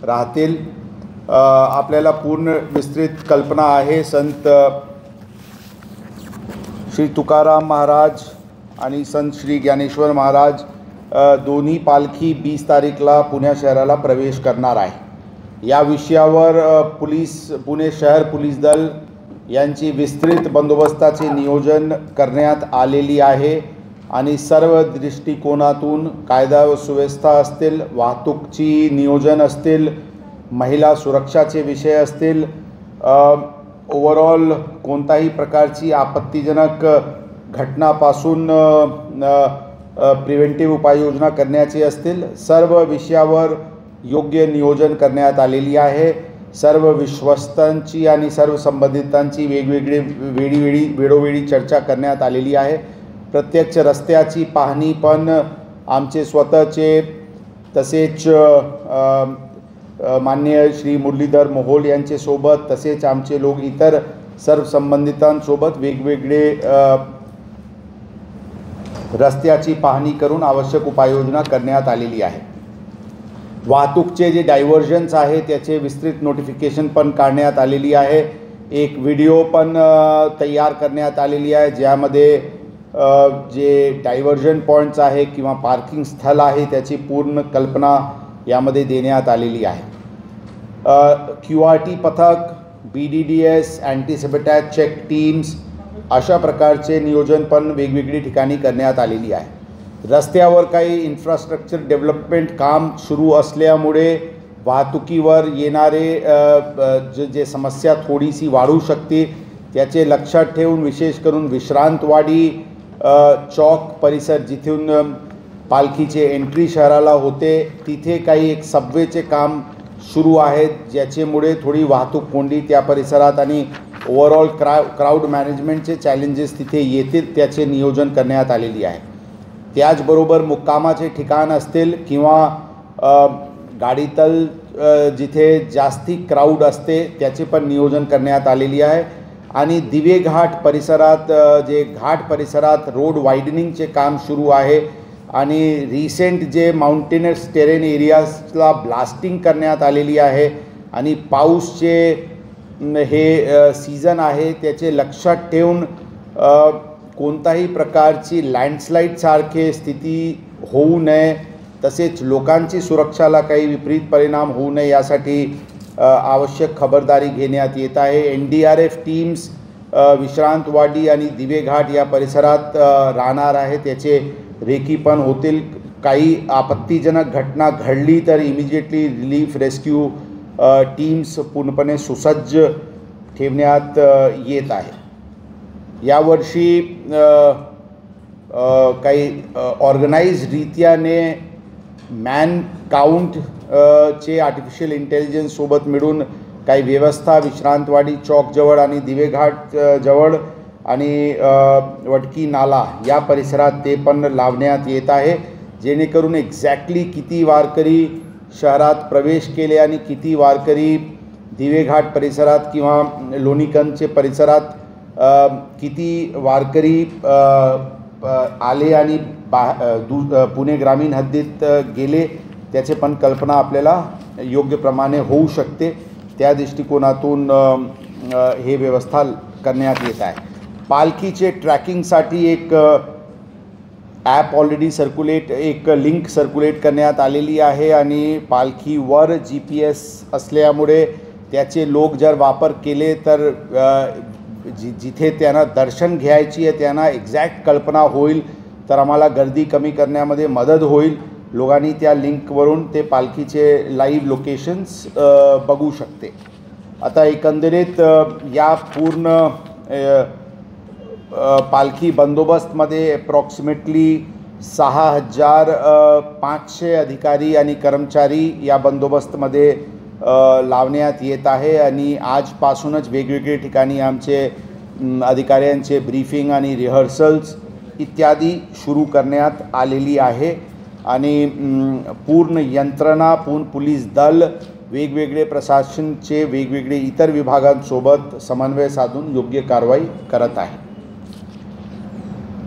राहतील। आपल्याला पूर्ण विस्तृत कल्पना आहे। संत श्री तुकाराम महाराज आणि संत श्री ज्ञानेश्वर महाराज दोन्ही पालखी 20 तारीखला पुणे शहराला प्रवेश करणार आहे। या विषयावर पुणे शहर पोलीस दल यांची विस्तृत बंदोबस्ताचे नियोजन करण्यात आलेली आहे आणि सर्व दृष्टिकोनातून कायदा व सुव्यवस्था असतील, वाहतूकची नियोजन असतील, महिला सुरक्षाचे विषय असतील, ओव्हरऑल कोणताही प्रकारची आपत्तीजनक घटनापासून प्रिव्हेंटिव्ह उपाययोजना करण्याची असतील, सर्व विषयावर योग्य नियोजन करण्यात आलेली आहे। सर्व विश्वस्तांची आणि सर्व संबंधितांची वेळोवेळी चर्चा करण्यात आलेली आहे। प्रत्यक्ष रस्त्याची पाहणी पण आमचे स्वतःचे तसेच माननीय श्री मुरलीधर मोहोळ यांचे सोबत तसेच आमचे लोक इतर सर्व संबंधितांसोबत वेगवेगळे रस्त्याची पाहणी करून आवश्यक उपाययोजना करण्यात आलेली आहे। वाहतूकचे जे डायव्हर्जन्स आहे त्याचे विस्तृत नोटिफिकेशन पण काढण्यात आलेली आहे। एक व्हिडिओ पण तयार करण्यात आलेली आहे ज्यामध्ये जे डायव्हर्जन पॉईंट्स आहे किंवा पार्किंग स्थळ आहे त्याची पूर्ण कल्पना यामध्ये देण्यात आलेली आहे। QRT पथक, BDDS, अँटी सबॅटॅज चेक टीम्स अशा प्रकारचे नियोजन पण वेगवेगळी ठिकाणी करण्यात आलेली आहे। रस्त्यावर काही इन्फ्रास्ट्रक्चर डेव्हलपमेंट काम सुरू असल्यामुळे वाहतुकीवर येणारे जे समस्या थोडीशी वाढू शकते त्याचे लक्षात ठेवून विशेष करून विश्रांतवाडी चौक परिसर जिथून पालखीचे एंट्री शहराला होते तिथे काही एक सबवेचे काम सुरू आहेत ज्याच्यामुळे थोडी वाहतूक कोंडी त्या परिसरात आणि ओव्हरऑल क्राऊड मॅनेजमेंटचे चॅलेंजेस तिथे येतील त्याचे नियोजन करण्यात आलेली आहे। त्याचबरोबर मुक्कामाचे ठिकाण असतील किंवा गाडीतल जिथे जास्ती क्राऊड असते त्याचे पण नियोजन करण्यात आलेली आहे आणि दिवे घाट परिसरात जे घाट परिसरात रोड वायडनिंगचे काम सुरू आहे आणि रिसेंट जे माउंटेनस टेरेन एरियाजला ब्लास्टिंग करण्यात आलेली आहे आणि पाऊसचे हे सीझन आहे त्याचे लक्षात ठेवून कोणताही प्रकारची लँडस्लाईड सारखे स्थिती होऊ नये तसेच लोकांची सुरक्षाला काही विपरीत परिणाम होऊ नये यासाठी आवश्यक खबरदारी घेण्यात येत आहे। NDRF टीम्स विश्रांतवाडी आणि दिवेघाट या परिसरात राहणार आहे त्याचे रेकी पण होतील। काही आपत्तीजनक घटना घडली तर इमिजिएटली रिलीफ रेस्क्यू टीम्स पूर्णपणे सुसज्ज ठेवण्यात येत आहे। यावर्षी काही ऑर्गनाइज्डरित्याने मॅन काउंट चे आर्टिफिशियल इंटेलिजन्स सोबत मिळून काही व्यवस्था विश्रांतवाडी चौक जवळ आणि दिवेघाट जवळ आणि वटकी नाला या परिसरात ते पण लावण्यात येत आहे जेणेकरून एक्झॅक्टली किती वारकरी शहरात प्रवेश केले आणि किती वारकरी दिवेघाट परिसरात किंवा लोणीकंदचे परिसरात किती वारकरी आले आणि पुणे ग्रामीण हद्दीत गेले त्याचे पण कल्पना आपल्याला योग्य प्रमाणे होऊ शकते। त्या दृष्टिकोनातून हे व्यवस्था करण्यात येत आहे। पालखीचे ट्रॅकिंगसाठी एक ॲप ऑलरेडी एक लिंक सर्क्युलेट करण्यात आलेली आहे आणि पालखीवर GPS असल्यामुळे त्याचे लोक जर वापर केले तर जिथे त्यांना दर्शन घ्यायची आहे त्यांना एक्झॅक्ट कल्पना होईल तर आम्हाला गर्दी कमी करण्यामध्ये मदत होईल। लोकांनी त्या लिंकवरून ते पालखीचे लाईव्ह लोकेशन्स बघू शकते। आता एकंदरीत या पूर्ण पालखी बंदोबस्तमध्ये अप्रॉक्सिमेटली 6500 अधिकारी आणि कर्मचारी या बंदोबस्तमध्ये लावण्यात येत आहे आणि आजपासूनच वेगवेगळे ठिकाणी आमचे अधिकाऱ्यांचे ब्रीफिंग आणि रिहर्सल्स इत्यादी सुरू करण्यात आलेली आहे आणि पूर्ण यंत्रणा पोलीस दल वेगवेगळे प्रशासनचे वेगवेगळे इतर विभागांसोबत समन्वय साधून योग्य कारवाई करत आहे।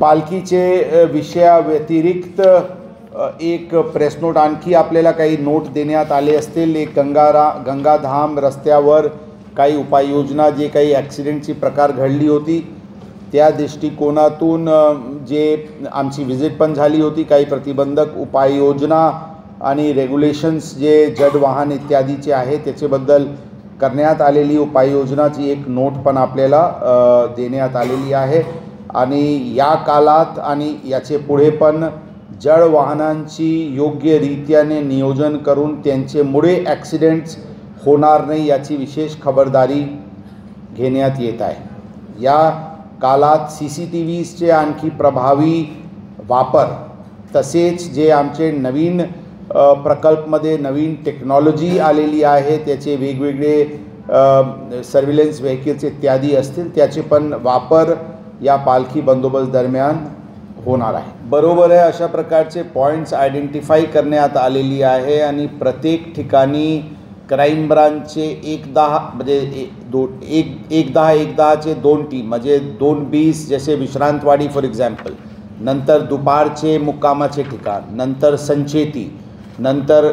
पालखीचे विषयाव्यतिरिक्त एक प्रेस नोट आणखी आपल्याला काही नोट देण्यात आले असतील. एक गंगाधाम रस्त्यावर काही उपाययोजना, जे काही ॲक्सिडेंटची प्रकार घडली होती त्या दृष्टिकोनातून जे आमची व्हिजिट पण झाली होती, काही प्रतिबंधक उपाययोजना आणि रेग्युलेशन्स जे जड वाहन इत्यादीचे आहे त्याच्याबद्दल करण्यात आलेली उपाययोजनाची एक नोट पण आपल्याला देण्यात आलेली आहे. आणि या काळात आणि याचे पुढे पण जड वाहनांची योग्य रीत्याने नियोजन करून त्यांच्यामुळे ॲक्सिडेंट्स होणार नाही याची विशेष खबरदारी घेण्यात येत आहे. या काळात CCTVचे आणखी प्रभावी वापर, तसेच जे आमचे नवीन प्रकल्पमध्ये नवीन टेक्नॉलॉजी आलेली आहे त्याचे वेगवेगळे सर्व्हिलन्स व्हेकल्स इत्यादी असतील त्याचे पण वापर या पालखी बंदोबस्त दरम्यान होणार आहे. बरोबर आहे, अशा प्रकारचे पॉईंट्स आयडेंटिफाई करण्यात आलेली आहे आणि प्रत्येक ठिकाणी क्राईम ब्रांचचे 110 म्हणजे 110चे 2 टीम म्हणजे 2 बीस, जसे विश्रांतवाडी फॉर एक्झाम्पल, नंतर दुपारचे मुक्कामाचे ठिकाण, नंतर संचेती, नंतर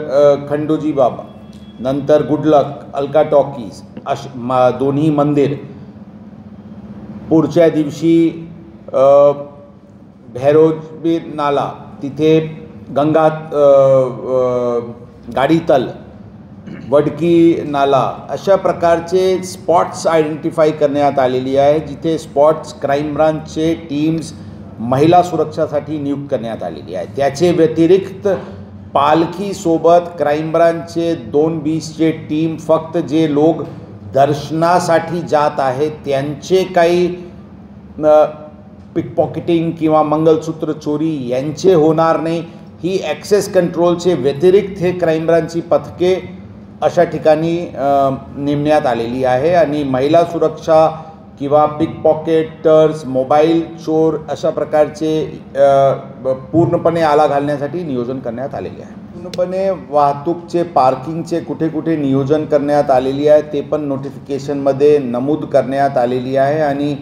खंडोजी बाबा, नंतर गुडलक, अलका टॉकीज, दोन्ही मंदिर, पुढच्या दिवशी भैरोबी नाला, तिथे गंगा गाडीतल, वडकी नाला, अशा प्रकारचे स्पॉट्स आयडेंटिफाई करण्यात आलेली आहे जिथे स्पॉट्स क्राईम ब्रांचचे टीम्स महिला सुरक्षासाठी नियुक्त करण्यात आलेली आहे. त्याचे व्यतिरिक्त पालखीसोबत क्राईम ब्रांचचे 2 बीसचे टीम फक्त जे लोक दर्शनासाठी जात आहेत त्यांचे काही पिकपॉकेटिंग किंवा मंगलसूत्र चोरी यांचे होणार नाही. ही ॲक्सेस कंट्रोलचे व्यतिरिक्त हे क्राईम ब्रांचची पथके अशा ठिकाणी नेमण्यात आलेली आहे आणि महिला सुरक्षा किंवा पिकपॉकेटर्स, मोबाईल चोर अशा प्रकारचे पूर्णपणे आळा घालण्यासाठी नियोजन करण्यात आलेले आहे. पूर्णपणे वाहतूकचे पार्किंगचे कुठे कुठे नियोजन करण्यात आलेली आहे ते पण नोटिफिकेशनमध्ये नमूद करण्यात आलेली आहे आणि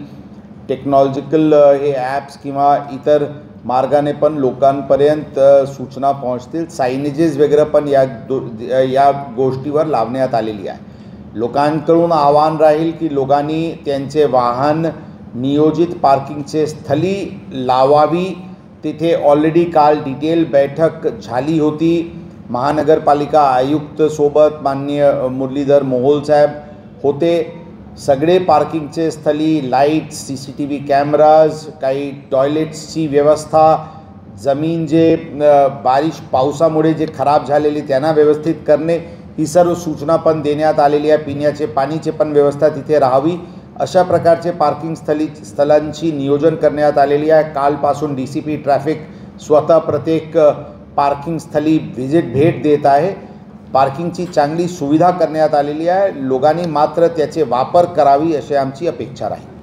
टेक्नॉलॉजिकल हे ॲप्स किंवा इतर मार्गाने पण लोकांपर्यंत सूचना पोहोचतील. सायनेजेस वगैरे पण या गोष्टीवर लावण्यात आलेली आहे. लोकांकडून आव्हान राहील की लोकांनी त्यांचे वाहन नियोजित पार्किंगचे स्थळी लावावी. तिथे ऑलरेडी काल डिटेल बैठक झाली होती. महानगरपालिका आयुक्त सोबत माननीय मुरलीधर मोहोल साहेब होते. सगळे पार्किंगचे स्थळी लाईट्स, CCTV कॅमेराज, काही टॉयलेट्सची व्यवस्था, जमीन जे पावसामुळे जे खराब झालेली त्यांना व्यवस्थित करणे, ही सर्व सूचना पण देण्यात आलेली आहे. पिण्याचे पाणीचे पण व्यवस्था तिथे राहावी अशा प्रकारचे पार्किंग स्थळांची नियोजन करण्यात आलेली आहे. कालपासून DCP ट्रॅफिक स्वतः प्रत्येक पार्किंग स्थळी भेट देत आहे. पार्किंगची चांगली सुविधा करण्यात आलेली आहे. लोकांनी मात्र त्याचे वापर करावी अशी आमची अपेक्षा राहील.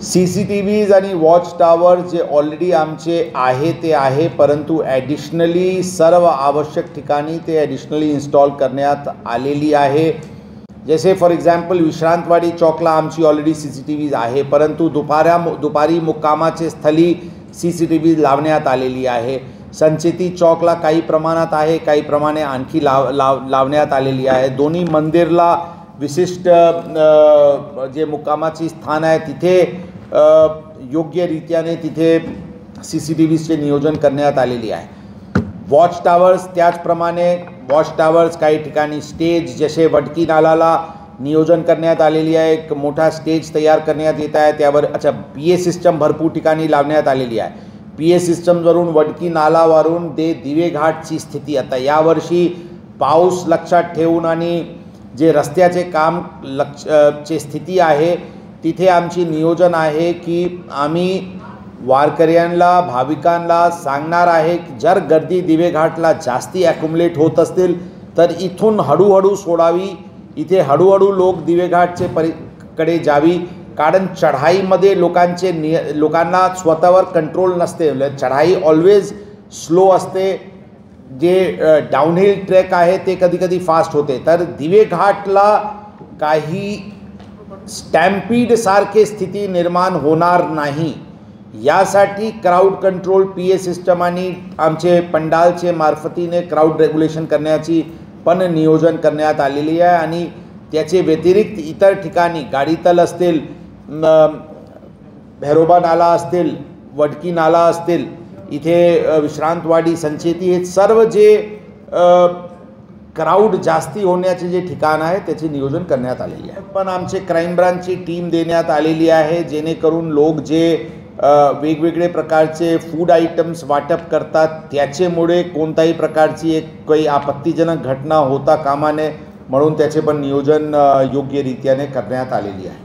CCTVs आणि वॉच टावर जे ऑलरेडी आमचे आहे ते आहे, परंतु ॲडिशनली सर्व आवश्यक ठिकाणी ते ॲडिशनली इन्स्टॉल करण्यात आलेली आहे. जसे फॉर एक्झाम्पल विश्रांतवाडी चौकला आमची ऑलरेडी CCTVs आहे, परंतु दुपारी मुक्कामाचे स्थळी CCTV लावण्यात आलेली आहे. संचेती चौकला काही प्रमाणात आहे, काही प्रमाणे आणखी लावण्यात आलेली आहे. दोन्ही मंदिरला विशिष्ट जे मुक्कामाची स्थान आहे तिथे योग्य रीत्याने तिथे CCTVचे नियोजन करण्यात आलेली आहे. वॉच टावर्स त्याचप्रमाणे वॉच टावर्स काही ठिकाणी स्टेज, जसे वडकी नालाला नियोजन करण्यात आलेली आहे. एक मोठा स्टेज तयार करण्यात येत आहे. त्यावर PA सिस्टम भरपूर ठिकाणी लावण्यात आलेली आहे. PA सिस्टमवरून वडकी नालावरून दिवे घाटची स्थिती आता यावर्षी पाऊस लक्षात ठेवून आणि जे रस्त्याचे काम ची स्थिती आहे तिथे आमची नियोजन आहे की आम्ही वारकऱ्यांना, भाविकांना सांगणार आहे की जर गर्दी दिवे घाटला जास्ती ॲक्युमुलेट होत असतील तर इथून हळूहळू सोडावी. इथे हळूहळू लोक दिवे घाटचे कडे जावी, कारण चढाईमध्ये लोकांना स्वतःवर कंट्रोल नसते. चढाई ऑलवेज स्लो असते. जे डाऊनहिल ट्रेक आहे ते कधी फास्ट होते. तर दिवे घाटला काही स्टॅम्पीड सारखे स्थिती निर्माण होणार नाही यासाठी क्राऊड कंट्रोल PA सिस्टम आणि आमचे पंडालचे मार्फतीने क्राऊड रेग्युलेशन करण्याची पण नियोजन करण्यात आलेली आहे आणि त्याचे व्यतिरिक्त इतर ठिकाणी गाडीतल असतील, भैरोबा नाला असतील, वडकी नाला असतील, इथे विश्रांतवाडी, संचेती, हे सर्व जे क्राऊड जास्ती होण्याचे जे ठिकाण आहे त्याचे नियोजन करण्यात आलेले आहे. पण आमचे क्राईम ब्रांचची टीम देण्यात आलेली आहे जेणेकरून लोक जे वेगवेगळे प्रकारचे फूड आयटम्स वाटप करतात त्याच्यामुळे कोणत्याही प्रकारची काही आपत्तीजनक घटना होता कामा नये म्हणून त्याचे पण नियोजन योग्यरित्याने करण्यात आलेली आहे.